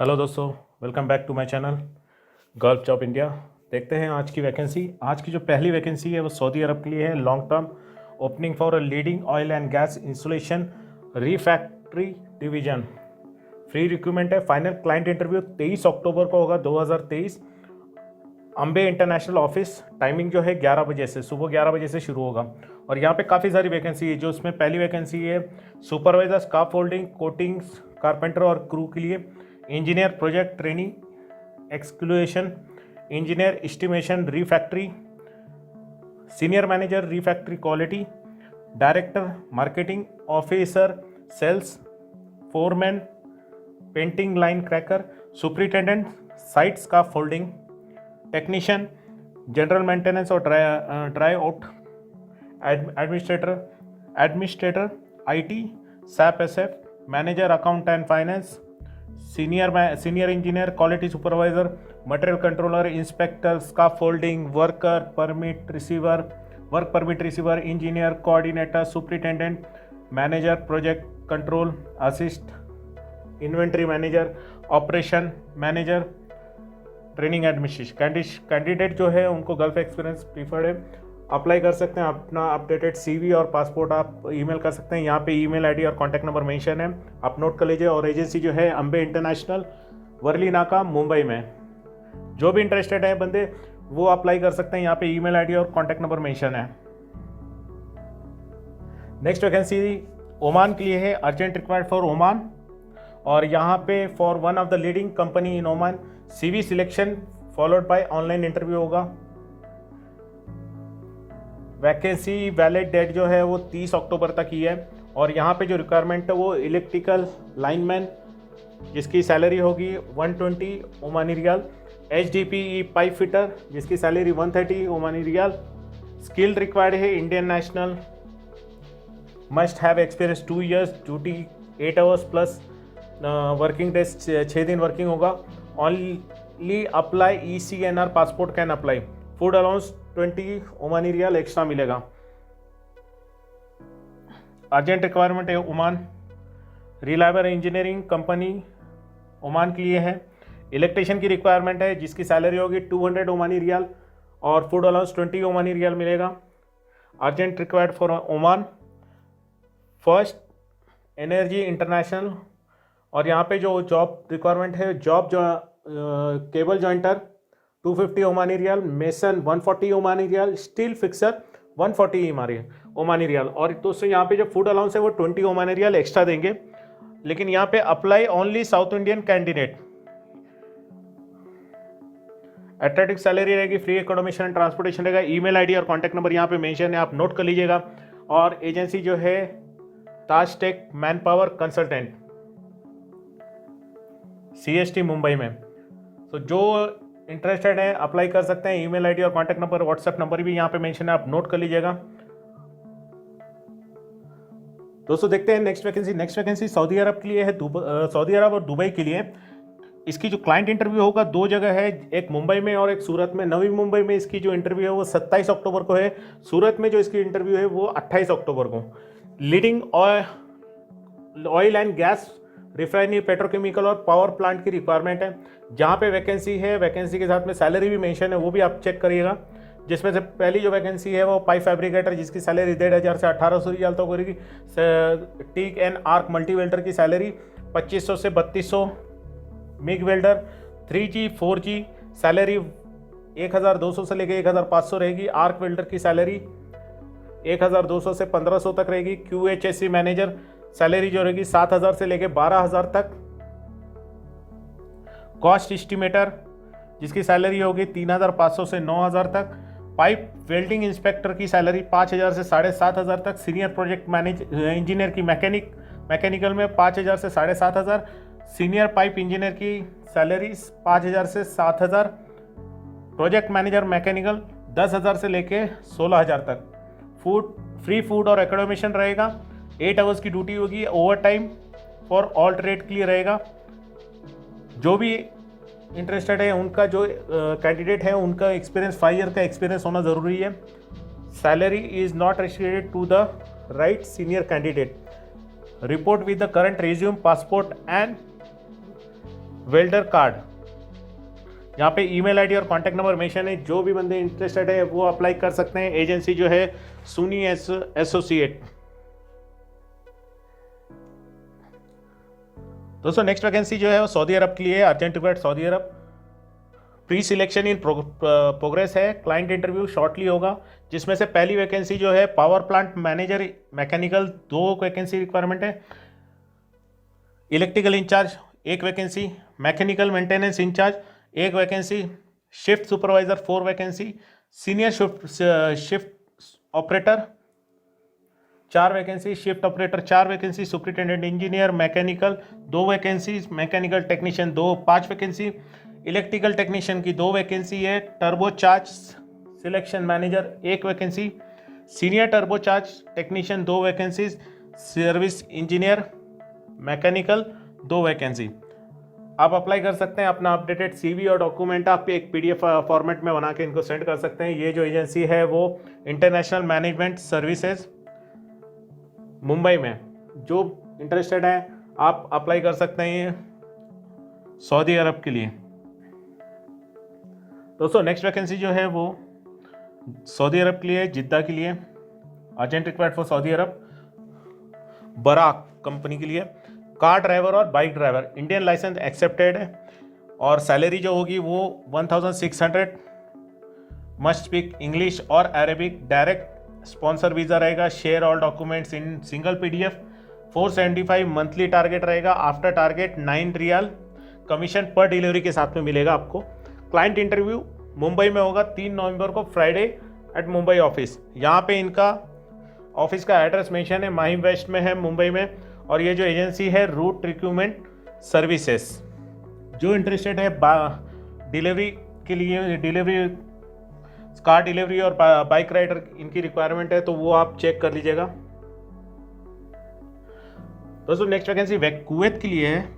Hello दोस्तों, welcome back to my channel gulf job India. देखते हैं आज की वैकेंसी। आज की जो पहली वैकेंसी है वो सऊदी अरब के लिए है। Long term opening for a leading oil and gas installation refractory division. Free recruitment है। फाइनल क्लाइंट इंटरव्यू 23 अक्टूबर को होगा 2023। Ambe international office. टाइमिंग जो है 11 बजे से, सुबह 11 बजे से शुरू होगा। और यहाँ पे काफ़ी सारी वैकेंसी है। जो उसमें पहली वैकेंसी है supervisor scaffolding coatings carpenter और क्रू के लिए, engineer project training execution, engineer estimation refractory, senior manager refractory quality, director marketing officer sales, foreman painting line cracker, superintendent site scaffolding technician, general maintenance और dry out administrator IT, SAP SF, manager account and finance, senior engineer quality supervisor, material controller, inspector scaffolding work permit receiver, engineer coordinator, superintendent, manager project control assist, inventory manager, operation manager, training administration. Candidate जो है उनको gulf experience preferred है। Apply कर सकते हैं। अपना updated CV और passport आप ईमेल कर सकते हैं। यहाँ पे ईमेल आईडी और कॉन्टैक्ट नंबर मेंशन है, आप नोट कर लीजिए। और एजेंसी जो है अम्बे इंटरनेशनल, वर्ली नाका, मुंबई में। जो भी इंटरेस्टेड है बंदे वो अप्लाई कर सकते हैं। यहाँ पे ईमेल आईडी और कॉन्टैक्ट नंबर मेंशन है। नेक्स्ट वैकेंसी ओमान के लिए है। Urgent required for Oman. और यहाँ पे for one of the leading company in Oman, CV selection followed by online interview होगा। वैकेंसी वैलिड डेट जो है वो 30 अक्टूबर तक ही है। और यहाँ पे जो रिक्वायरमेंट है वो इलेक्ट्रिकल लाइनमैन, जिसकी सैलरी होगी 120 Omani rial, HDPE pipe fitter, जिसकी salary 130 Omani rial. Skill required है Indian national, must have experience 2 years, duty 8 hours plus working days 6 दिन वर्किंग होगा। Only apply ECNR passport can apply. Food allowance 20 Omani rial extra मिलेगा। Urgent requirement है Oman. Reliable engineering company Oman के लिए है। Electrician की requirement है, जिसकी सैलरी होगी 200 ओमानी रियाल और फूड अलाउंस 20 ओमानी रियाल मिलेगा। Urgent required for Oman. First energy international. और यहाँ पे जो जॉब रिक्वायरमेंट है, जॉब जो cable jointer 250 Omani riyal, mason 140 Omani riyal, steel fixer 140 Omani riyal. और दोस्तों यहाँ पे जो फूड अलाउंस है वो 20 ओमानी रियाल एक्स्ट्रा देंगे। लेकिन यहाँ पे apply only south Indian candidate. Attractive salary रहेगी, फ्री एकोमोडेशन ट्रांसपोर्टेशन रहेगा। ईमेल आईडी और कॉन्टैक्ट नंबर यहाँ पे मेंशन है, आप नोट कर लीजिएगा। और एजेंसी जो है Tajtech man power consultant, CST Mumbai में। तो जो इंटरेस्टेड है अप्लाई कर सकते हैं। ईमेल आईडी और कॉन्टैक्ट नंबर, व्हाट्सएप नंबर भी यहाँ पे मेंशन है, आप नोट कर लीजिएगा। दोस्तों देखते हैं next vacancy. Next vacancy Saudi अरब के लिए है, सऊदी अरब और दुबई के लिए। इसकी जो क्लाइंट इंटरव्यू होगा 2 जगह है, एक मुंबई में और एक सूरत में। नवी मुंबई में इसकी जो इंटरव्यू है वो 27 अक्टूबर को है। सूरत में जो इसकी इंटरव्यू है वो 28 अक्टूबर को। Leading oil and gas refinery, petrochemical और पावर प्लांट की रिक्वायरमेंट है। जहाँ पे वैकेंसी है, वैकेंसी के साथ में सैलरी भी मेंशन है, वो भी आप चेक करिएगा। जिसमें से पहली जो वैकेंसी है वो पाइप फैब्रिकेटर, जिसकी सैलरी 1500 से 1800 रियाल तक होगी। TIG and arc multi welder की सैलरी 2500 से 3200। MiG welder 3G 4G salary 1200 से लेकर 1500 रहेगी। आर्क वेल्डर की सैलरी 1200 से 1500 तक रहेगी। QHSE मैनेजर सैलरी जो रहेगी 7000 से लेकर 12000 तक। कॉस्ट एस्टिमेटर, जिसकी सैलरी होगी 3500 से 9000 तक। पाइप वेल्डिंग इंस्पेक्टर की सैलरी 5000 से 7500 तक। सीनियर प्रोजेक्ट इंजीनियर की मैकेनिकल में 5000 से 7500। सीनियर पाइप इंजीनियर की सैलरी 5000 से 7000। प्रोजेक्ट मैनेजर मैकेनिकल 10000 से लेके 16000 तक। फ्री फूड और एकोमोडेशन रहेगा। 8 hours की ड्यूटी होगी। Over time for all trade के लिए रहेगा। जो भी इंटरेस्टेड है उनका, जो कैंडिडेट है उनका एक्सपीरियंस 5 year का एक्सपीरियंस होना ज़रूरी है। Salary is not restricted to the right senior candidate. Report with the current resume, passport and welder card, यहाँ पे ईमेल आईडी और कॉन्टैक्ट नंबर मेंशन है। जो भी बंदे इंटरेस्टेड है वो अप्लाई कर सकते हैं। एजेंसी जो है सुनी एसोसिएट। दोस्तों नेक्स्ट वैकेंसी जो है वो सऊदी अरब के लिए है, urgent required Saudi Arab. Pre selection in progress है, क्लाइंट इंटरव्यू शॉर्टली होगा, जिसमें से पहली वैकेंसी जो है power plant manager mechanical 2 vacancy requirement है। Electrical in charge 1 vacancy, mechanical maintenance in charge 1 vacancy, shift supervisor 4 vacancy, senior shift operator 4 vacancy, shift operator 4 vacancy, superintendent engineer mechanical 2 vacancy, mechanical technician 5 vacancy, electrical technician की 2 vacancy है, turbo charge selection manager 1 vacancy, senior turbo charge technician 2 vacancy, service engineer mechanical 2 vacancy. आप apply कर सकते हैं। अपना updated CV और document आप एक पीडीएफ फॉर्मेट में बना के इनको सेंड कर सकते हैं। ये जो एजेंसी है वो इंटरनेशनल मैनेजमेंट सर्विसेज मुंबई में, जो इंटरेस्टेड है आप अप्लाई कर सकते हैं सऊदी अरब के लिए। दोस्तों नेक्स्ट वैकेंसी जो है वो सऊदी अरब के लिए, जिद्दा के लिए, urgent required for Saudi Arabia, बराक कंपनी के लिए, कार ड्राइवर और bike driver, Indian licence accepted है, और सैलरी जो होगी वो 1600, मस्ट स्पीक इंग्लिश और अरेबिक, डायरेक्ट स्पॉन्सर वीज़ा रहेगा, share all documents in single PDF, 475 monthly target रहेगा, after target 9 rial commission per delivery के साथ में मिलेगा आपको। क्लाइंट इंटरव्यू मुंबई में होगा 3 नवंबर को, फ्राइडे एट मुंबई ऑफिस। यहाँ पे इनका ऑफिस का एड्रेस मेंशन है, माहिम वेस्ट में है मुंबई में, और ये जो एजेंसी है रूट रिक्रूटमेंट सर्विसेज। जो इंटरेस्टेड है डिलीवरी के लिए, डिलीवरी कार डिलीवरी और बाइक राइडर इनकी रिक्वायरमेंट है, तो वो आप चेक कर लीजिएगा। दोस्तों नेक्स्ट वैकेंसी कुवैत के लिए है,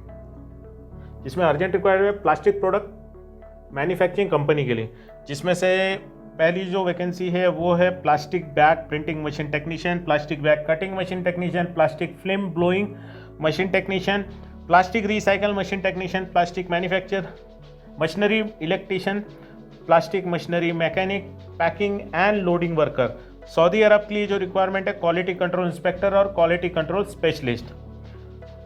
जिसमें अर्जेंट रिक्वायर्ड है प्लास्टिक प्रोडक्ट मैन्युफैक्चरिंग कंपनी के लिए, जिसमें से पहली जो वैकेंसी है वो है plastic bag printing machine technician, plastic bag cutting machine technician, plastic film blowing machine technician, plastic recycle machine technician, plastic manufacture machinery electrician, plastic machinery mechanic, packing and loading worker. Saudi अरब के लिए जो requirement है quality control inspector और quality control specialist.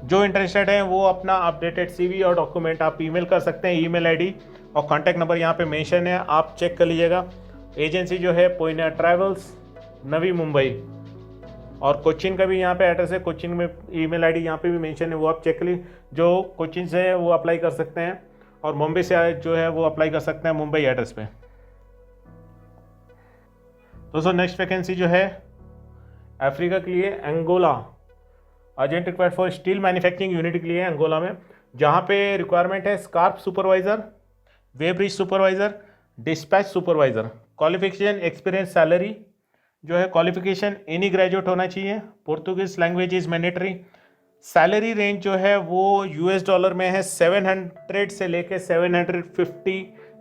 जो interested है वो अपना updated CV और डॉक्यूमेंट आप ईमेल कर सकते हैं। ईमेल आईडी और कॉन्टैक्ट नंबर यहाँ पे मेंशन है, आप चेक कर लीजिएगा। एजेंसी जो है पोइना ट्रैवल्स, नवी मुंबई, और कोचिन का भी यहाँ पे एड्रेस है। कोचिन में ईमेल आईडी यहाँ पे भी मेंशन है, वो आप चेक कर लीजिए। जो कोचिन से है वो अप्लाई कर सकते हैं, और मुंबई से जो है वो अप्लाई कर सकते हैं मुंबई एड्रेस पे। दोस्तों नेक्स्ट वैकेंसी जो है अफ्रीका के लिए, Angola, urgent required for steel manufacturing unit के लिए अंगोला में, जहाँ पे रिक्वायरमेंट है scrap supervisor, weighbridge supervisor, dispatch supervisor. Qualification experience, salary जो है क्वालिफिकेशन एनी ग्रेजुएट होना चाहिए, Portuguese language is mandatory. Salary range जो है वो यूएस डॉलर में है 700 से लेके 750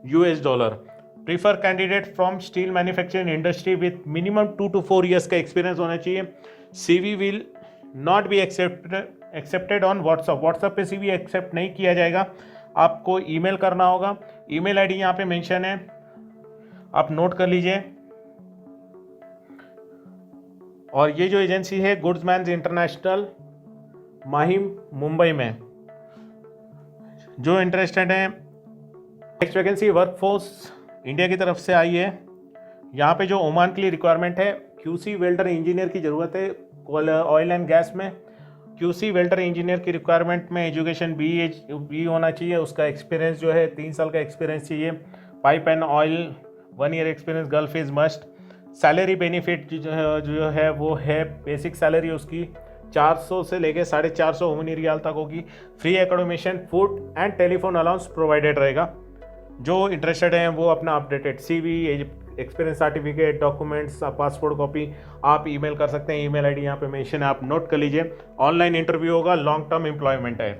US dollar. Prefer candidate from steel manufacturing industry with minimum 2 to 4 years का एक्सपीरियंस होना चाहिए। CV will not be accepted on WhatsApp. WhatsApp पे सीवी एक्सेप्ट नहीं किया जाएगा, आपको ईमेल करना होगा। ईमेल आईडी यहाँ पे मेंशन है, आप नोट कर लीजिए। और ये जो एजेंसी है गुड्समैन इंटरनेशनल, माहिम मुंबई में। जो इंटरेस्टेड है, नेक्स्ट वैकेंसी वर्कफोर्स इंडिया की तरफ से आई है। यहाँ पे जो ओमान के लिए रिक्वायरमेंट है, क्यूसी वेल्डर इंजीनियर की ज़रूरत है ऑयल एंड गैस में। क्यूसी वेल्डर इंजीनियर की रिक्वायरमेंट में एजुकेशन बी होना चाहिए, उसका एक्सपीरियंस जो है 3 साल का एक्सपीरियंस चाहिए। Pipe and oil 1 year experience, gulf is must. Salary benefit जो है वो है, बेसिक सैलरी उसकी 400 से लेके 450 ओमनी रियाल तक होगी। Free accommodation, food and telephone allowance provided रहेगा। जो इंटरेस्टेड हैं वो अपना updated CV, experience certificate, documents, passport copy आप ईमेल कर सकते हैं। ईमेल आईडी यहाँ पे मेंशन है, आप नोट कर लीजिए। ऑनलाइन इंटरव्यू होगा, लॉन्ग टर्म एम्प्लॉयमेंट है।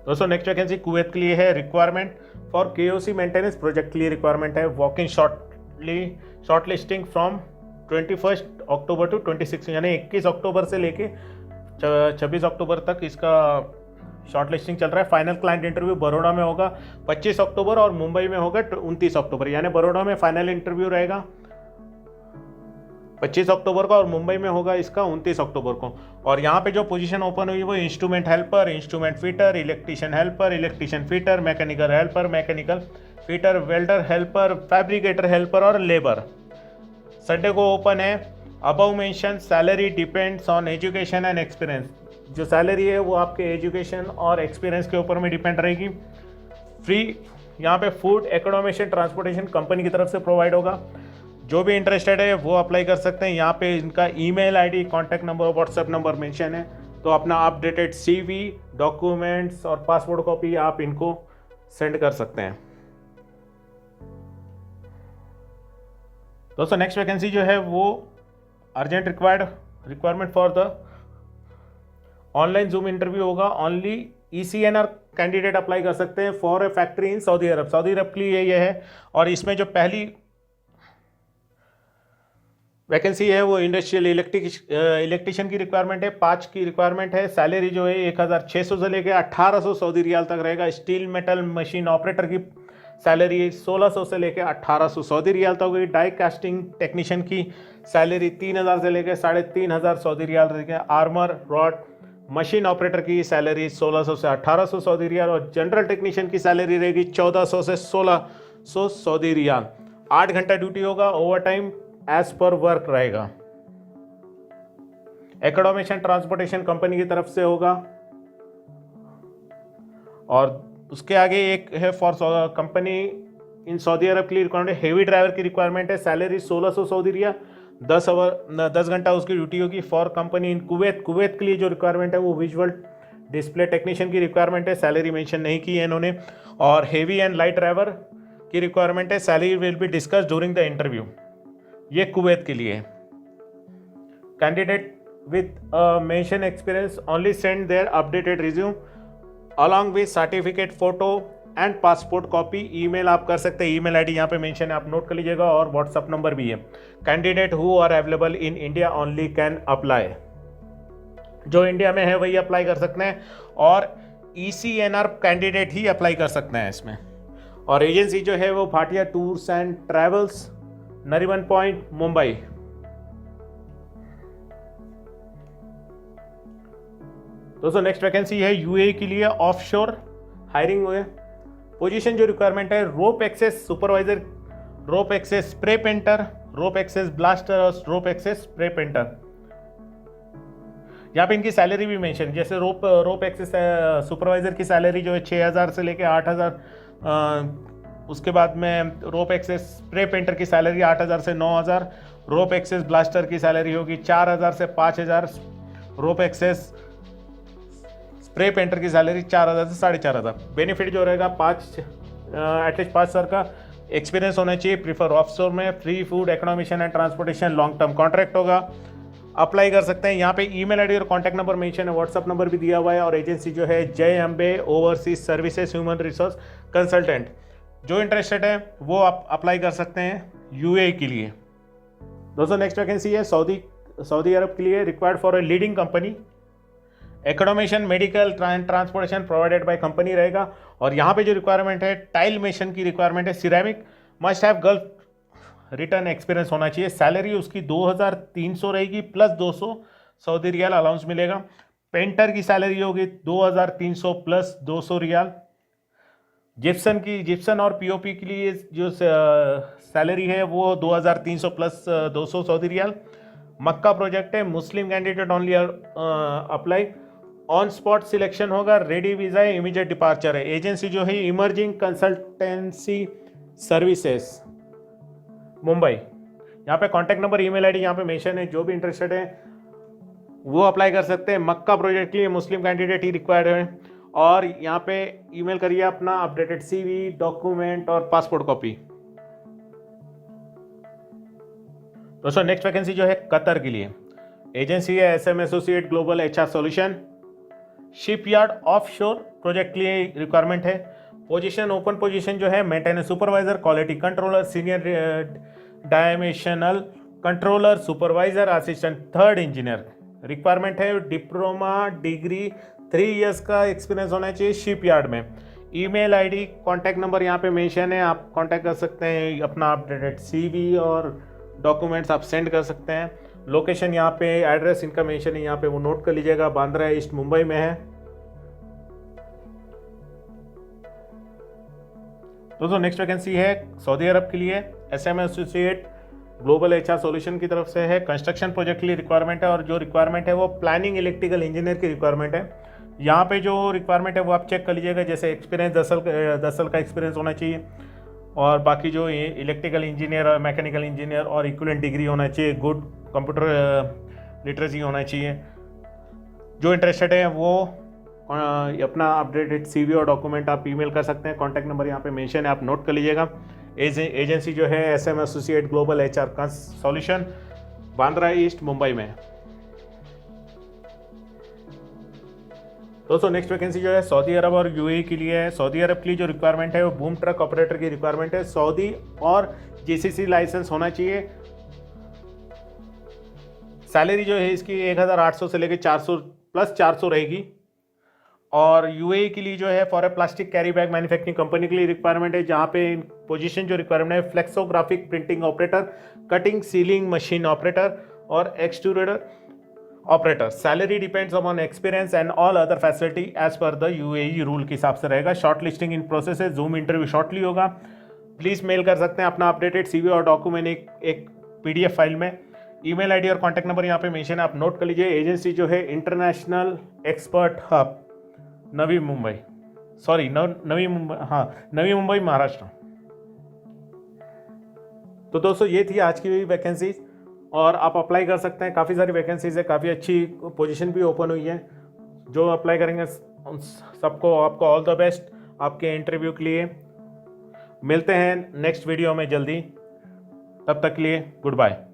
दोस्तों नेक्स्ट वैकेंसी कुवैत के लिए है, requirement for KOC maintenance project के लिए रिक्वायरमेंट है। Walk in shortlisting from 21 October to 26, यानी 21 अक्टूबर से लेके 26 अक्टूबर तक इसका शॉर्ट लिस्टिंग चल रहा है। फाइनल क्लाइंट इंटरव्यू बड़ौदा में होगा 25 अक्टूबर और मुंबई में होगा 29 अक्टूबर, यानी बड़ौदा में फाइनल इंटरव्यू रहेगा 25 अक्टूबर को और मुंबई में होगा इसका 29 अक्टूबर को। और यहाँ पे जो पोजीशन ओपन हुई वो instrument helper, instrument fitter, electrician helper, electrician fitter, mechanical helper, mechanical fitter, welder helper, fabricator helper और लेबर। संडे को ओपन है। Above mention salary depends on education and experience. जो सैलरी है वो आपके एजुकेशन और एक्सपीरियंस के ऊपर में डिपेंड रहेगी। फ्री यहाँ पे फूड एकोमोडेशन ट्रांसपोर्टेशन कंपनी की तरफ से प्रोवाइड होगा। जो भी इंटरेस्टेड है वो अप्लाई कर सकते हैं। यहाँ पे इनका ईमेल आईडी, कॉन्टैक्ट नंबर और व्हाट्सएप नंबर मेंशन है, तो अपना अपडेटेड सीवी, डॉक्यूमेंट्स और पासपोर्ट कॉपी आप इनको सेंड कर सकते हैं। दोस्तों नेक्स्ट वैकेंसी जो है वो urgent requirement for the online zoom interview होगा। ओनली ECNR कैंडिडेट अप्लाई कर सकते हैं for a factory in Saudi Arab. Saudi अरब के लिए ये है। और इसमें जो पहली वैकेंसी है वो इंडस्ट्रियल इलेक्ट्रिशियन की रिक्वायरमेंट है, 5 की रिक्वायरमेंट है। सैलरी जो है 1600 से लेकर 1800 सऊदी रियाल तक रहेगा। स्टील मेटल मशीन ऑपरेटर की सैलरी 1600 से लेकर 1800 सऊदी रियाल तक होगी। डाई कास्टिंग टेक्नीशियन की सैलरी 3000 से लेकर 3500 सऊदी रियाल रहेगी। आर्मर रॉड मशीन ऑपरेटर की सैलरी 1600 से 1800 सऊदी रियाल और जनरल टेक्नीशियन की सैलरी रहेगी 1400 से 1600 सऊदी रियाल। 8 घंटा ड्यूटी होगा, overtime as per work रहेगा। एकोमोडेशन ट्रांसपोर्टेशन कंपनी की तरफ से होगा। और उसके आगे एक है फॉर कंपनी इन सऊदी अरब के लिए रिक्वायरमेंट, हेवी ड्राइवर की रिक्वायरमेंट है। सैलरी 1600 सऊदी रियाल, 10 घंटा उसकी ड्यूटी होगी। फॉर कंपनी इन कुवैत के लिए जो रिक्वायरमेंट है वो विजुअल डिस्प्ले टेक्नीशियन की रिक्वायरमेंट है। सैलरी मेंशन नहीं की है इन्होंने। और हेवी एंड लाइट ड्राइवर की रिक्वायरमेंट है। Salary will be discuss during the interview. ये कुवैत के लिए। Candidate with mention experience only send their updated resume along with certificate, photo and passport copy. Email आप कर सकते हैं, ईमेल आईडी यहाँ पे मेंशन है, आप नोट कर लीजिएगा। और व्हाट्सअप नंबर भी है। Candidate who are available in India only can apply. जो इंडिया में है वही अप्लाई कर सकते हैं और ECNR कैंडिडेट ही अप्लाई कर सकते हैं इसमें। और एजेंसी जो है वो Bhatia tours and travels, Nariman point, Mumbai. दोस्तों नेक्स्ट वैकेंसी है UAE के लिए, ऑफशोर हायरिंग हुए। पोजीशन जो रिक्वायरमेंट है रोप एक्सेस सुपरवाइजर, रोप एक्सेस स्प्रे पेंटर, रोप एक्सेस ब्लास्टर और रोप एक्सेस स्प्रे पेंटर। यहाँ पे इनकी सैलरी भी मेंशन, जैसे रोप एक्सेस सुपरवाइजर की सैलरी जो है 6000 से लेके 8000। उसके बाद में रोप एक्सेस स्प्रे पेंटर की सैलरी 8000 से 9000। रोप एक्सेस ब्लास्टर की सैलरी होगी 4000 से 5000। रोप एक्सेस स्प्रे पेंटर की सैलरी 4000 से 4500। बेनिफिट जो रहेगा एटलीस्ट 5 साल का एक्सपीरियंस होना चाहिए। प्रीफर ऑफशोर में। Free food accommodation and transportation, long term contract होगा। अप्लाई कर सकते हैं। यहाँ पे ईमेल आईडी और कॉन्टैक्ट नंबर मेंशन है, व्हाट्सअप नंबर भी दिया हुआ है। और एजेंसी जो है जय Ambe overseas services human resource consultant. जो इंटरेस्टेड है वो आप अप्लाई कर सकते हैं UAE के लिए। दोस्तों नेक्स्ट वैकेंसी है सऊदी अरब के लिए, required for a leading company. Accommodation, medical and transportation provided by company रहेगा। और यहाँ पे जो रिक्वायरमेंट है टाइल मेशन की रिक्वायरमेंट है। Ceramic must have gulf return experience होना चाहिए। सैलरी उसकी 2300 रहेगी प्लस 200 सऊदी रियाल अलाउंस मिलेगा। पेंटर की सैलरी होगी 2300 प्लस 200 रियाल। जिप्सन और POP के लिए जो सैलरी है वो 2300 plus 200 Saudi riyal. Makkah project है, Muslim candidate only apply. On spot selection होगा, रेडी वीज़ा है, इमीडिएट डिपार्चर है। एजेंसी जो है इमर्जिंग कंसल्टेंसी सर्विसेज, मुंबई। यहाँ पे कॉन्टैक्ट नंबर, ईमेल आईडी यहाँ पे मेंशन है। जो भी इंटरेस्टेड है वो अप्लाई कर सकते हैं। मक्का प्रोजेक्ट के लिए मुस्लिम कैंडिडेट ही रिक्वायर्ड है। और यहाँ पे ईमेल करिए अपना अपडेटेड CV, डॉक्यूमेंट और पासपोर्ट कॉपी। दोस्तों नेक्स्ट वैकेंसी जो है कतर के लिए, एजेंसी है SM associate global HR solution. Shipyard offshore project के लिए रिक्वायरमेंट है। पोजीशन ओपन पोजीशन जो है maintenance supervisor, quality controller, senior dimensional controller, supervisor, assistant, third engineer. Requirement है डिप्लोमा डिग्री 3 इयर्स का एक्सपीरियंस होना चाहिए शिप यार्ड में। ईमेल आईडी, कॉन्टैक्ट नंबर यहाँ पे मेंशन है, आप कांटेक्ट कर सकते हैं, अपना अपडेटेड सीवी और डॉक्यूमेंट्स आप सेंड कर सकते हैं। लोकेशन यहाँ पे, एड्रेस इनका मेंशन है यहाँ पे, वो नोट कर लीजिएगा, बांद्रा ईस्ट मुंबई में है। दोस्तों नेक्स्ट वैकेंसी है सऊदी अरब के लिए, SM associate global HR solution की तरफ से है। कंस्ट्रक्शन प्रोजेक्ट के लिए रिक्वायरमेंट है और जो रिक्वायरमेंट है वो प्लानिंग इलेक्ट्रिकल इंजीनियर की रिक्वायरमेंट है। यहाँ पे जो रिक्वायरमेंट है वो आप चेक कर लीजिएगा, जैसे एक्सपीरियंस 10 साल का एक्सपीरियंस होना चाहिए और बाकी जो इलेक्ट्रिकल इंजीनियर और मैकेनिकल इंजीनियर और इक्विवेलेंट डिग्री होना चाहिए, गुड कंप्यूटर लिटरेसी होना चाहिए। जो इंटरेस्टेड है वो अपना अपडेटेड सीवी और डॉक्यूमेंट आप ईमेल कर सकते हैं। कॉन्टैक्ट नंबर यहाँ पे मेंशन है, आप नोट कर लीजिएगा। एजेंसी जो है SM एसोसिएट ग्लोबल HR का सॉल्यूशन, बांद्रा ईस्ट मुंबई में है। दोस्तों नेक्स्ट वैकेंसी जो है सऊदी अरब और UAE के लिए है। सऊदी अरब के लिए जो रिक्वायरमेंट है वो बूम ट्रक ऑपरेटर की रिक्वायरमेंट है। सऊदी और GCC लाइसेंस होना चाहिए। सैलरी जो है इसकी 1800 से लेकर 400 प्लस 400 रहेगी। और UAE के लिए जो है for a plastic carry bag manufacturing company के लिए रिक्वायरमेंट है, जहाँ पे पोजीशन जो रिक्वायरमेंट है flexographic printing operator, cutting sealing machine operator और extruder operator. Salary depends upon experience and all other facility as per the UAE rule के हिसाब से रहेगा। शॉर्ट लिस्टिंग इन प्रोसेस है, जूम इंटरव्यू शॉर्टली होगा। Please mail कर सकते हैं अपना अपडेटेड CV और डॉक्यूमेंट एक PDF फाइल में। ईमेल आईडी और कॉन्टैक्ट नंबर यहाँ पे मेंशन है, आप नोट कर लीजिए। एजेंसी जो है international expert hub, Navi Mumbai, Navi Mumbai Maharashtra. तो दोस्तों ये थी आज की वैकेंसीज और आप अप्लाई कर सकते हैं। काफ़ी सारी वैकेंसीज है, काफ़ी अच्छी पोजीशन भी ओपन हुई है। जो अप्लाई करेंगे सबको आपको ऑल द बेस्ट आपके इंटरव्यू के लिए। मिलते हैं नेक्स्ट वीडियो में जल्दी, तब तक के लिए गुड बाय।